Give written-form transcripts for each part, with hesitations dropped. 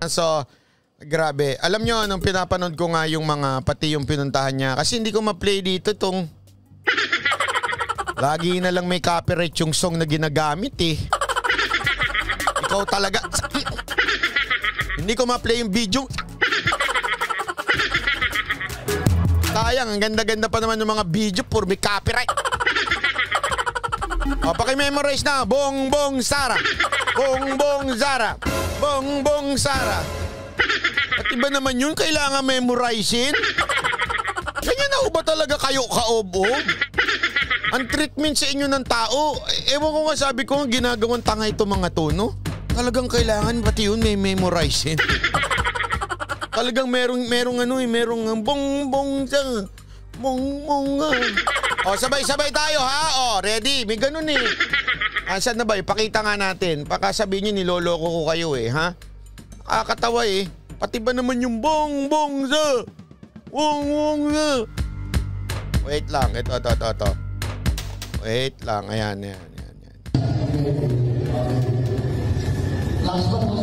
So, grabe. Alam nyo, nung pinapanood ko nga yung mga, pati yung pinuntahan niya, kasi hindi ko ma-play dito itong lagi na lang may copyright yung song na ginagamit eh. Ikaw talaga. Hindi ko ma-play yung video. Sayang, ang ganda-ganda pa naman yung mga video for may copyright. O, paki-memorize na. Bongbong Sara. Bongbong Sara. Bongbong Sara. At iba naman yun, kailangan memorizein. Ganyan na ba talaga kayo kaob-ob? Ang treatment sa inyo ng tao, ewan ko nga, sabi ko, ginagawang tanga ito mga tono. Talagang kailangan pati yun may memorizein. Talagang merong bongbong Sara. Bongbong. O, sabay-sabay tayo ha. O, ready? May ganun eh. Saan na ba? Ipakita nga natin. Baka sabihin nyo, niloloko ko kayo eh, ha? Kakatawa eh. Pati ba naman yung bongbong Sara? Bongbong Sara. Wait lang. Ito. Wait lang. Ayan. Last one.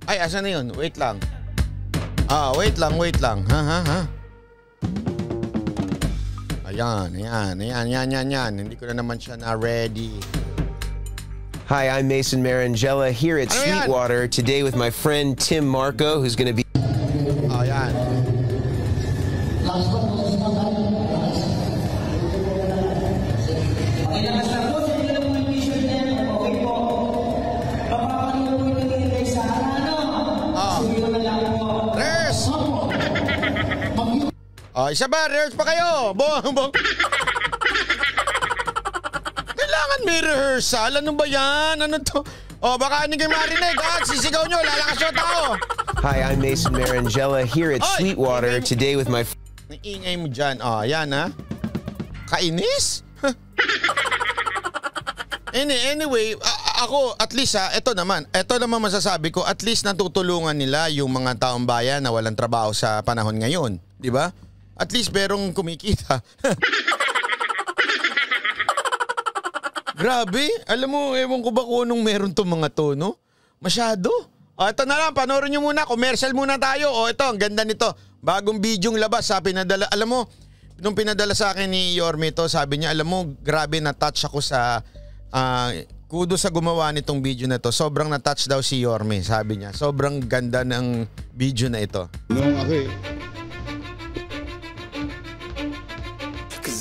Ay, asan na yun? Wait lang. Wait lang. Ha? Ayan. Hindi ko na naman siya na-ready. Hi, I'm Mason Marangella here at Sweetwater today with my friend Tim Marco, who's going to be... Ayan. Isa ba? Rehearse pa kayo? Bong. Kailangan may rehearsal. Ano ba yan? Ano to? Baka hindi kayo marinig. Sisigaw nyo. Lalakas yung tao. Hi, I'm Mason Marangella here at Sweetwater today with my... Ingay mo dyan. Yan ha. Kainis? Anyway, ako at least ito naman masasabi ko, at least natutulungan nila yung mga taong bayan na walang trabaho sa panahon ngayon. Di ba? At least merong kumikita. Grabe. Alam mo, ewan ko ba kung anong meron tong mga to, no? Masyado. Ito na lang, panoorin nyo muna. Commercial muna tayo. Ito, ang ganda nito. Bagong bidyong labas. Pinadala, alam mo, nung pinadala sa akin ni Yorme to, sabi niya, alam mo, grabe na-touch ako sa... kudo sa gumawa nitong video na to. Sobrang na-touch daw si Yorme, sabi niya. Sobrang ganda ng video na ito.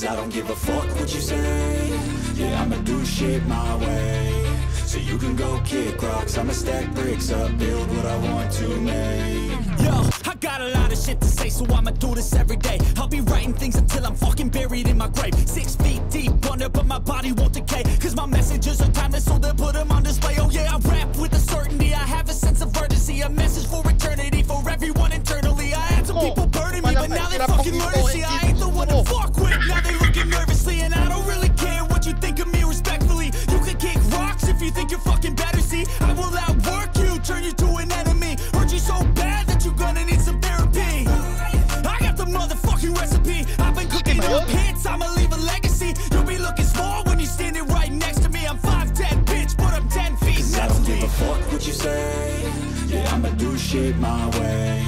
I don't give a fuck what you say. Yeah, I'ma do shit my way. So you can go kick rocks, I'ma stack bricks up, build what I want to make. Yo, I got a lot of shit to say, so I'ma do this every day. I'll be writing things until I'm fucking buried in my grave. 6 feet deep under, but my body won't decay. Cause my messages are timeless, so they'll put them on display. Oh yeah, I rap with a certainty, I have a sense of urgency. A message for eternity, for everyone internally. I had some people burning me, but now they fucking learn to see I ain't the one to fuck with. Now they looking nervously, and I don't really care what you think of me respectfully. You can kick rocks if you think you're fucking better, see. I will outwork you, turn you to an enemy. Hurt you so bad that you're gonna need some therapy. I got the motherfucking recipe. I've been cooking up hits, I'ma leave a legacy. You'll be looking small when you're standing right next to me. I'm 5'10", bitch, but I'm 10 feet next to me. I don't give a fuck what you say. Yeah, I'ma do shit my way.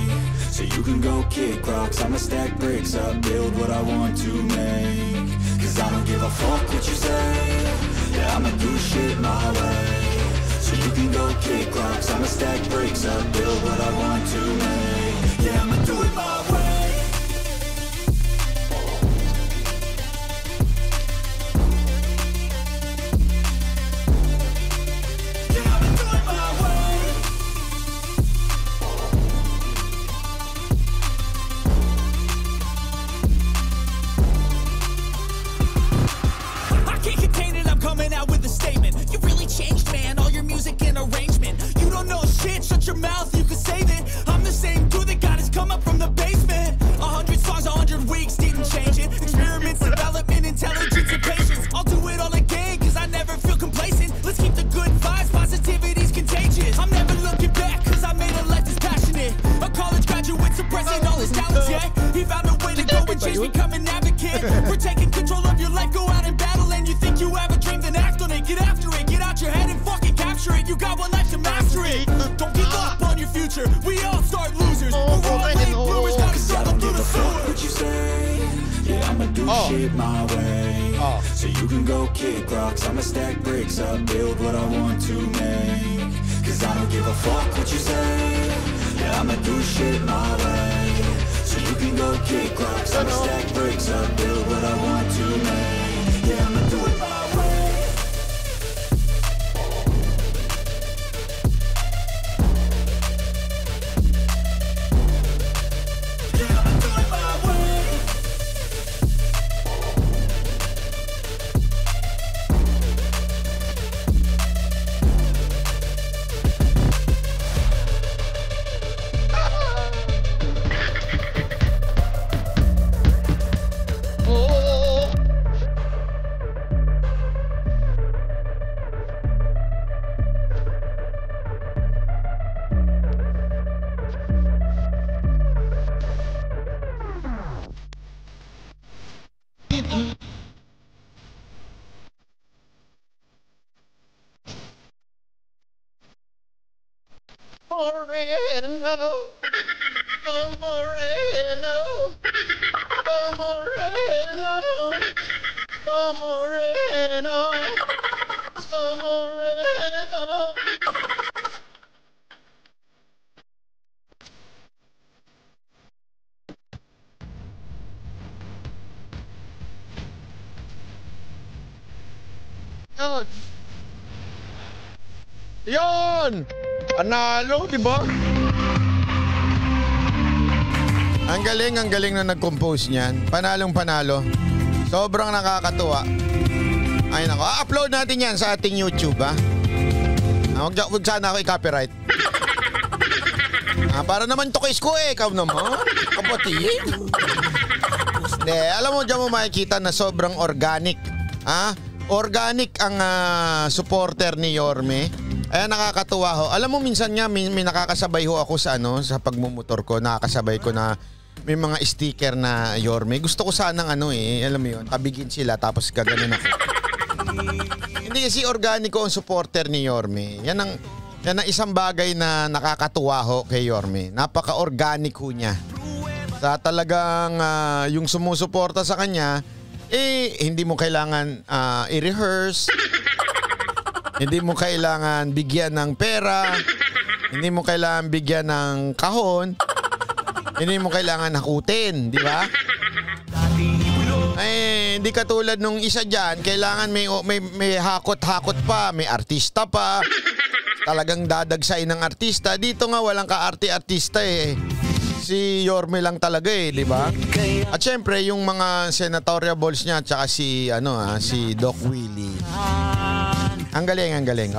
So you can go kick rocks, I'ma stack bricks up, build what I want to make. Cause I don't give a fuck what you say. Yeah, I'ma do shit my way. So you can go kick rocks, I'ma stack bricks up, build what I want to make. Yeah, I'ma do it my way. Changed, man, all your music and arrangement. You don't know shit, shut your mouth, you can save it. I'm the same capture it. You got one life to master it. Don't give up on your future. We all start losers. We're all late bloomers. Gotta struggle through the sewer. What you say? Yeah, I'ma do shit my way. So you can go kick rocks. I'ma stack bricks up, build what I want to make. Cause I don't give a fuck what you say. Yeah, I'ma do shit my way. So you can go kick rocks. I'ma stack bricks up, build what I want to make. Yeah, I'ma do it my way. Yeah, I'ma do it my way. Yon! Panalo, di ba? Ang galing na nag-compose niyan. Panalong panalo. Sobrang nakakatuwa. Ay nako, upload natin yan sa ating YouTube, ha? Huwag sana ako i-copyright. Para naman to kiss ko ikaw naman. Kapatid. Alam mo, dyan mo makikita na sobrang organic. Organic ang supporter ni Yorme. Ayan, nakakatuwa ho. Alam mo, minsan nga may nakakasabay ho ako sa pagmumotor ko. Nakakasabay ko na may mga sticker na Yorme. Gusto ko sanang alam mo yun, tabigin sila tapos gaganon ako. Hindi kasi organiko ang supporter ni Yorme. Yan ang isang bagay na nakakatuwa ho kay Yorme. Napaka-organic ho niya. Sa talagang yung sumusuporta sa kanya, hindi mo kailangan i-rehearse. Hindi mo kailangan bigyan ng pera. Hindi mo kailangan bigyan ng kahon. Hindi mo kailangan hakutin, di ba? Hindi katulad nung isa dyan, kailangan may hakot-hakot pa, may artista pa. Talagang dadagsay ng artista. Dito nga walang ka-artista eh. Si Yorme lang talaga di ba? At syempre yung mga senatorial balls niya at saka si Doc Willie. Ang galing.